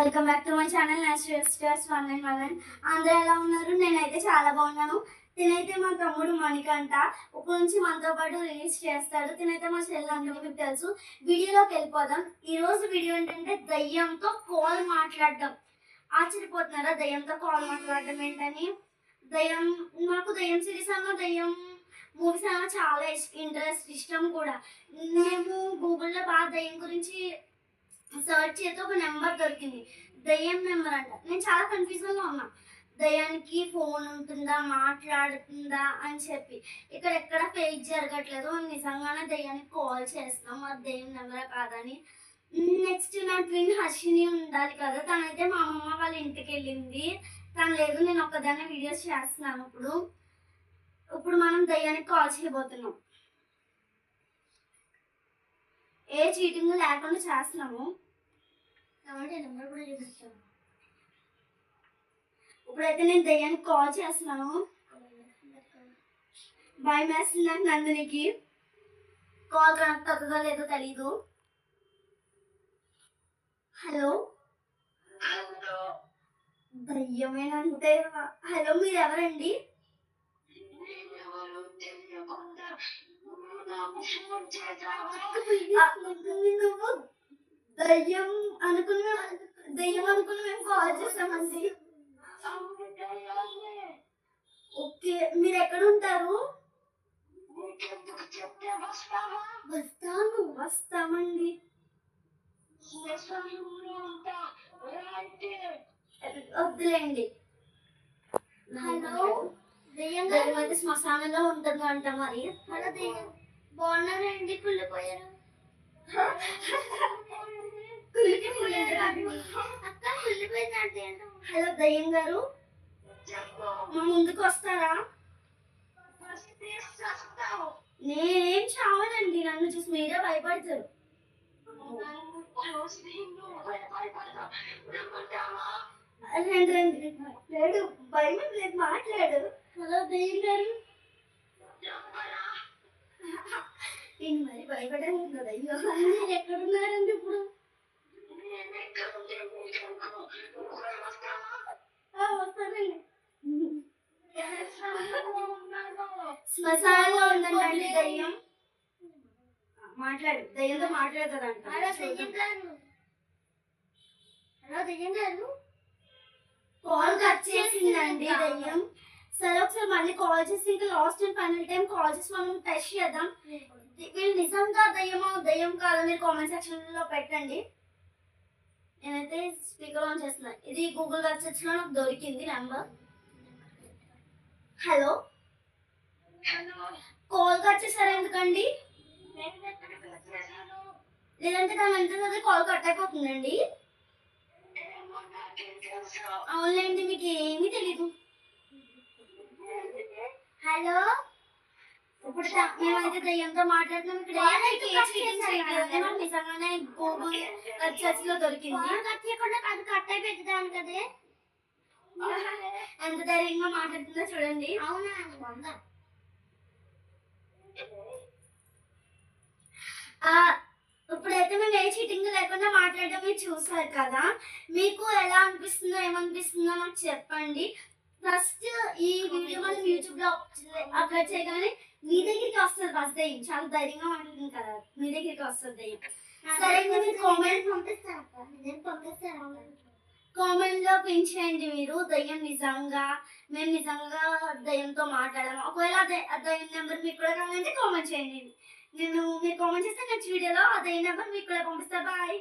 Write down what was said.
Welcome back to my channel stars 191. అందరూ ఎలా ఉన్నారు? నేనైతే చాలా బాగున్నాను. తినైతే మా తమ్ముడు మణికంట ఇప్పుడు నుంచి మనతో పాటు రిలీజ్ చేస్తాడు. తినైతే మా చెల్లి అందరూ మీకు తెలుసు. వీడియోలోకి వెళ్ళిపోదాం. ఈ రోజు వీడియో ఏంటంటే దయ్యంతో కాల్ మాట్లాడడం. ఆశ్చర్యపోతున్నారా దయ్యంతో కాల్ మాట్లాడడం ఏంటని? దయ్యం నాకు దయ్యం సిరీస్ అన్న దయ్యం మూవీస్ అన్న చాలా ఇష్టం కూడా. మేము గూగుల్లో బాగా దయ్యం గురించి సర్చ్ చేస్తే ఒక నెంబర్ దొరికింది, దయ్యం నెంబర్ అంట. నేను చాలా కన్ఫ్యూజన్లో ఉన్నా, దయ్యానికి ఫోన్ ఉంటుందా, మాట్లాడుతుందా అని చెప్పి. ఇక్కడ ఎక్కడ ఫేక్ జరగట్లేదు, నిజంగానే దయ్యానికి కాల్ చేస్తున్నాం, అది దయ్యం నెంబర్ కాదని. నెక్స్ట్ నా ట్విన్ హర్షిని ఉండాలి కదా, తనైతే మా అమ్మమ్మ వాళ్ళ ఇంటికి వెళ్ళింది. తను లేదు, నేను ఒక్కదాన్ని వీడియోస్ చేస్తున్నాను. ఇప్పుడు మనం దయ్యానికి కాల్ చేయబోతున్నాం. ఏ చీటింగ్ లేకుండా చేస్తున్నాము. నెంబర్ కూడా చూపిస్తాను. ఇప్పుడైతే నేను దయ్యానికి కాల్ చేస్తున్నాను. భయం వేస్తుంది నాకు నందినికి. కాల్ కనెక్ట్ అవుతుందో లేదో తెలీదు. హలో, దయ్యమేనంటే హలో, మీరు ఎవరండి? నువ్వు దయ్యం అనుకున్నా మేము కాల్ చేస్తామండి. ఓకే, మీరు ఎక్కడ ఉంటారు? వస్తామండి. వద్దులేండి. హలో, దయ్యం అయితే శ్మశానంలో ఉంటుంది అంట. మరి హలో దయ్యం, బాగున్నారండి? కుళ్ళిపోయారు. హలో దయ్యం గారు, మా ముందుకు వస్తారా? నేనేం చావనండి, నన్ను చూసి మీరే భయపడతారు. లేడు, భయం లేదు, మాట్లాడు. హలో దయ్యం గారు, నేను మరి భయపడాను కదా. అయ్యో, మీరు ఎక్కడున్నారండి ఇప్పుడు? వస్తానండి. శ్మశానంలో ఉందండి దయ్యం. మాట్లాడు, దయ్యంతో మాట్లాడుతుందంట. హలో దయ్యం గారు, కాల్ కట్ చేసిందండి దయ్యం. సరే, ఒకసారి మళ్ళీ కాల్ చేసి ఇంకా last and final time call చేసి మనం టెస్ట్ చేద్దాం. వీళ్ళు నిజంగా దయ్యం కాదు, మీరు కామెంట్ సెక్షన్ లో పెట్టండి. నేనైతే స్పీకర్ ఆన్ చేస్తున్నా. ఇది గూగుల్ వెబ్సైట్స్ లో నాకు దొరికింది నెంబర్. హలో, కాల్ కట్ చేశారా? ఎందుకండి? లేదంటే దాని వెంటనే కాల్ కట్ అయిపోతుందండి. అవునండి, మీకు ఏమీ తెలీదు. హలో, ఇప్పుడు మేమైతే దయ్యంతో మాట్లాడుతున్నాం. ఇక్కడ నిజంగానే గూగుల్ వెబ్సైట్స్ లో దొరికింది. అది కట్ అయిపోయింది దాని కదే. ఎంత ధైర్యంగా మాట్లాడుతుందో చూడండి. అవునా, ఇప్పుడైతే మేము ఏ చీటింగ్ లేకుండా మాట్లాడడం మీరు చూసారు కదా. మీకు ఎలా అనిపిస్తుందో, ఏమనిపిస్తుందో నాకు చెప్పండి. ఫస్ట్ ఈ వీడియో మనం యూట్యూబ్ లో అప్లోడ్ చేయగానే మీ దగ్గరికి వస్తుంది ఫస్ట్ దయ్యం. చాలా ధైర్యంగా మాట్లాడుతుంది కదా, మీ దగ్గరికి వస్తుంది దయ్యం. సరే, మీరు కామెంట్ కామెంట్ లో పెంచేయండి. మీరు దయ్యం మేము నిజంగా దయ్యంతో మాట్లాడాము. ఒకవేళ ఆ దయ్యం నెంబర్ మీకు కూడా కావాలంటే కామెంట్ చేయండి. మీరు కామెంట్ చేస్తే నెక్స్ట్ వీడియోలో ఆ దయ్యం నెంబర్ మీకు కూడా పంపిస్తా. బాయ్.